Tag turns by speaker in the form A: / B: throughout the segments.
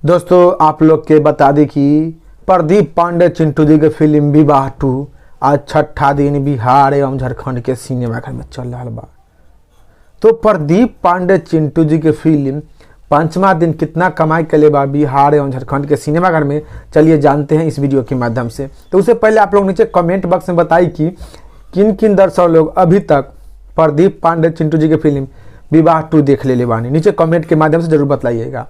A: दोस्तों आप लोग के बता दी कि प्रदीप पांडे चिंटू जी के फिल्म विवाह 2 आज छठा दिन बिहार एवं झारखंड के सिनेमाघर में चल रहा बा। तो प्रदीप पांडे चिंटू जी के फिल्म पांचवा दिन कितना कमाई के लिए बा बिहार एवं झारखंड के सिनेमाघर में, चलिए जानते हैं इस वीडियो के माध्यम से। तो उससे पहले आप लोग नीचे कमेंट बॉक्स में बताइए कि किन किन दर्शक लोग अभी तक प्रदीप पांडे चिंटू जी के फिल्म विवाह 2 देख ले बानी, नीचे कमेंट के माध्यम से जरूर बताइएगा।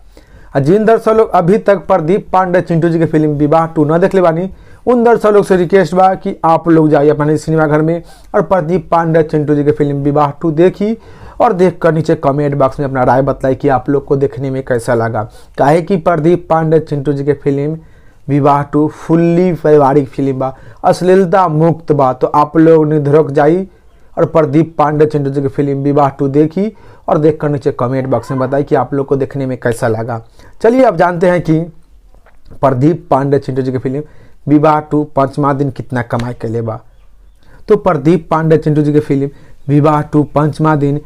A: जिन दर्शक लोग अभी तक प्रदीप पांडे चिंटू जी के फिल्म विवाह 2 न देख ले बानी, उन दर्शक लोग से रिक्वेस्ट बा कि आप लोग जाइए अपने सिनेमाघर में और प्रदीप पांडे चिंटू जी के फिल्म विवाह 2 देखी और देखकर नीचे कमेंट बॉक्स में अपना राय बताइए कि आप लोग को देखने में कैसा लगा। काहे कि प्रदीप पांडे चिंटू जी के फिल्म विवाह 2 फुल्ली पारिवारिक फिल्म बा, अश्लीलता मुक्त बा। तो आप लोग निर्धरक जाई और प्रदीप पांडे चिंटू जी की फिल्म विवाह 2 देखी और देखकर नीचे कमेंट बॉक्स में बताइए कि आप लोग को देखने में कैसा लगा। चलिए अब जानते हैं कि प्रदीप पांडे चिंटू जी की फिल्म विवाह 2 पांचवा दिन कितना कमाई के लिए बा। तो प्रदीप पांडे चिंटू जी की फिल्म विवाह 2 पांचवा दिन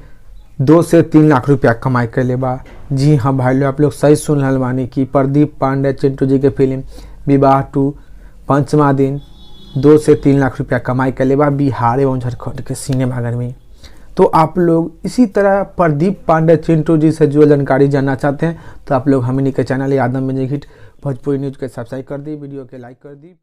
A: 2 से 3 लाख रुपया कमाई के लिए बा। जी हाँ भाई लोग, आप लोग सही सुन रहल बानी कि प्रदीप पांडे चिंटू जी की फिल्म विवाह 2 पांचवा दिन 2 से 3 लाख रुपया कमाई के लिए बा बिहार एवं झारखंड के सिनेमाघर में। तो आप लोग इसी तरह प्रदीप पांडे चिंटू जी से जो जानकारी जानना चाहते हैं तो आप लोग हमनी के channel Yadav music hit Bhojpuri news के सब्सक्राइब कर दी, वीडियो के लाइक कर दी।